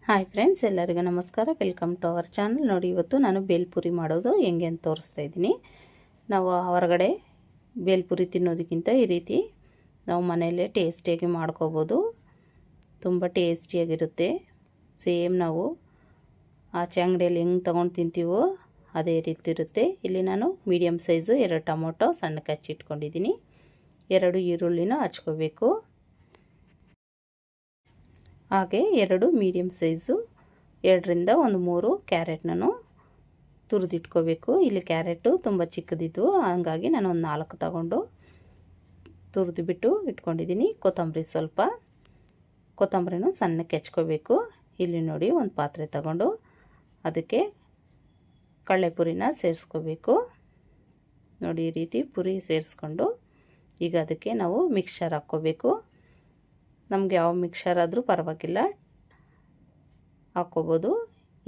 Hi friends, ಎಲ್ಲರಿಗೂ ನಮಸ್ಕಾರ. Welcome to our channel. ನೋಡಿ, ಇವತ್ತು ನಾನು ಬೇಲ್ಪುರಿ ಮಾಡೋದು ಹೆಂಗೆ ಅಂತ ತೋರಿಸ್ತಾ ಇದ್ದೀನಿ. ನಾವು ಹೊರಗಡೆ ಬೇಲ್ಪುರಿ ತಿನ್ನೋದಕ್ಕಿಂತ ಈ ರೀತಿ ನಾವು ಮನೆಯಲ್ಲೇ ಟೇಸ್ಟಿಯಾಗಿ ಮಾಡ್ಕೋಬೋದು. ತುಂಬ ಟೇಸ್ಟಿಯಾಗಿರುತ್ತೆ. ಸೇಮ್ ನಾವು ಆಚೆ ಅಂಗಡಿಯಲ್ಲಿ ಹೆಂಗೆ ತೊಗೊಂಡು ತಿಂತೀವೋ ಅದೇ ರೀತಿ ಇರುತ್ತೆ. ಇಲ್ಲಿ ನಾನು ಮೀಡಿಯಮ್ ಸೈಜು 2 ಟೊಮೊಟೊ ಸಣ್ಣಕ್ಕೆ ಹಚ್ಚಿಟ್ಕೊಂಡಿದ್ದೀನಿ. 2 ಈರುಳ್ಳಿನ ಹಚ್ಕೋಬೇಕು. ಹಾಗೆ 2 ಮೀಡಿಯಮ್ ಸೈಜು 2ರಿಂದ 3 ಕ್ಯಾರೆಟ್ನೂ ತುರಿದಿಟ್ಕೋಬೇಕು. ಇಲ್ಲಿ ಕ್ಯಾರೆಟು ತುಂಬ ಚಿಕ್ಕದಿದ್ದು, ಹಾಗಾಗಿ ನಾನು ಒಂದು 4 ತಗೊಂಡು ತುರಿದುಬಿಟ್ಟು ಇಟ್ಕೊಂಡಿದ್ದೀನಿ. ಸ್ವಲ್ಪ ಕೊತ್ತಂಬರಿನೂ ಸಣ್ಣಕ್ಕೆ ಹೆಚ್ಕೋಬೇಕು. ಇಲ್ಲಿ ನೋಡಿ, ಒಂದು ಪಾತ್ರೆ ತಗೊಂಡು ಅದಕ್ಕೆ ಕಡಲೆಪುರಿನ ಸೇರಿಸ್ಕೋಬೇಕು. ನೋಡಿ, ಈ ರೀತಿ ಪುರಿ ಸೇರಿಸ್ಕೊಂಡು ಈಗ ಅದಕ್ಕೆ ನಾವು ಮಿಕ್ಸರ್ ಹಾಕ್ಕೋಬೇಕು. ನಮಗೆ ಯಾವ ಮಿಕ್ಸರ್ ಆದರೂ ಪರವಾಗಿಲ್ಲ, ಹಾಕ್ಕೋಬೋದು.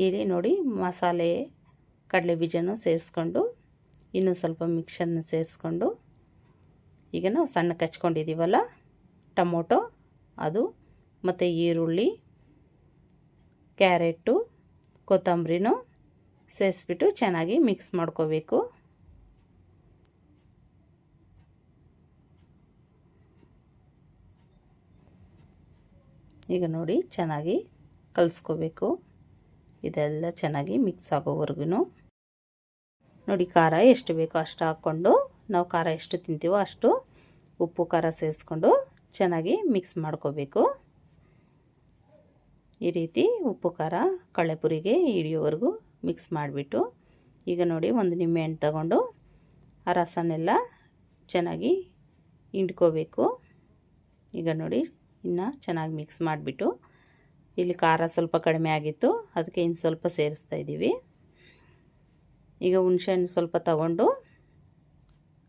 ಇಲ್ಲಿ ನೋಡಿ, ಮಸಾಲೆ ಕಡಲೆ ಬೀಜನೂ ಸೇರಿಸ್ಕೊಂಡು ಇನ್ನೂ ಸ್ವಲ್ಪ ಮಿಕ್ಸರ್ನ ಸೇರಿಸ್ಕೊಂಡು ಈಗ ನಾವು ಸಣ್ಣಕ್ಕೆ ಹಚ್ಕೊಂಡಿದ್ದೀವಲ್ಲ ಟೊಮೊಟೊ, ಅದು ಮತ್ತು ಈರುಳ್ಳಿ, ಕ್ಯಾರೆಟು, ಕೊತ್ತಂಬರಿನೂ ಸೇರಿಸ್ಬಿಟ್ಟು ಚೆನ್ನಾಗಿ ಮಿಕ್ಸ್ ಮಾಡ್ಕೋಬೇಕು. ಈಗ ನೋಡಿ, ಚೆನ್ನಾಗಿ ಕಲಿಸ್ಕೋಬೇಕು. ಇದೆಲ್ಲ ಚೆನ್ನಾಗಿ ಮಿಕ್ಸ್ ಆಗೋವರೆಗೂ ನೋಡಿ, ಖಾರ ಎಷ್ಟು ಬೇಕೋ ಅಷ್ಟು ಹಾಕ್ಕೊಂಡು, ನಾವು ಖಾರ ಎಷ್ಟು ತಿಂತೀವೋ ಅಷ್ಟು ಉಪ್ಪು ಖಾರ ಸೇರಿಸ್ಕೊಂಡು ಚೆನ್ನಾಗಿ ಮಿಕ್ಸ್ ಮಾಡ್ಕೋಬೇಕು. ಈ ರೀತಿ ಉಪ್ಪು ಖಾರ ಕಡಲೆಪುರಿಗೆ ಹಿಡಿಯೋವರೆಗೂ ಮಿಕ್ಸ್ ಮಾಡಿಬಿಟ್ಟು ಈಗ ನೋಡಿ, ಒಂದು ನಿಂಬೆಹಣ್ಣು ತಗೊಂಡು ಆ ರಸನೆಲ್ಲ ಚೆನ್ನಾಗಿ ಹಿಂಡ್ಕೋಬೇಕು. ಈಗ ನೋಡಿ, ಇನ್ನು ಚೆನ್ನಾಗಿ ಮಿಕ್ಸ್ ಮಾಡಿಬಿಟ್ಟು ಇಲ್ಲಿ ಖಾರ ಸ್ವಲ್ಪ ಕಡಿಮೆ ಆಗಿತ್ತು, ಅದಕ್ಕೆ ಇನ್ನು ಸ್ವಲ್ಪ ಸೇರಿಸ್ತಾ ಇದ್ದೀವಿ. ಈಗ ಹುಣಸೆಹಣ್ಣು ಸ್ವಲ್ಪ ತಗೊಂಡು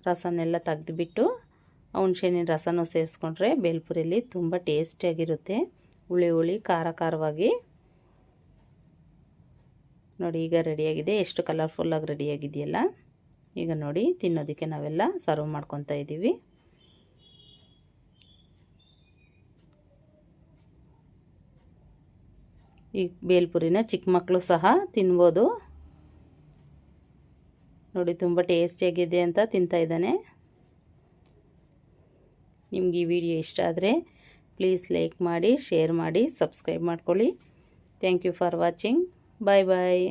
ರಸನೆಲ್ಲ ತೆಗೆದುಬಿಟ್ಟು ಆ ಹುಣಸೆಹಣ್ಣಿನ ರಸನೂ ಸೇರಿಸ್ಕೊಂಡ್ರೆ ಬೇಲ್ಪುರಿಯಲ್ಲಿ ತುಂಬ ಟೇಸ್ಟಿಯಾಗಿರುತ್ತೆ. ಹುಳಿ ಖಾರವಾಗಿ ನೋಡಿ, ಈಗ ರೆಡಿಯಾಗಿದೆ. ಎಷ್ಟು ಕಲರ್ಫುಲ್ಲಾಗಿ ರೆಡಿಯಾಗಿದೆಯಲ್ಲ. ಈಗ ನೋಡಿ, ತಿನ್ನೋದಕ್ಕೆ ನಾವೆಲ್ಲ ಸರ್ವ್ ಮಾಡ್ಕೊತಾ ಇದ್ದೀವಿ. ಈ ಬೇಲ್ಪುರಿನ ಚಿಕ್ಕ ಮಕ್ಕಳು ಸಹ ತಿನ್ಬೋದು. ನೋಡಿ, ತುಂಬ ಟೇಸ್ಟಿಯಾಗಿದೆ ಅಂತ ತಿಂತಾ ಇದ್ದಾನೆ. ನಿಮ್ಗೆ ಈ ವಿಡಿಯೋ ಇಷ್ಟ ಆದರೆ ಪ್ಲೀಸ್ ಲೈಕ್ ಮಾಡಿ, ಶೇರ್ ಮಾಡಿ, ಸಬ್ಸ್ಕ್ರೈಬ್ ಮಾಡ್ಕೊಳ್ಳಿ. Thank you for watching. Bye bye.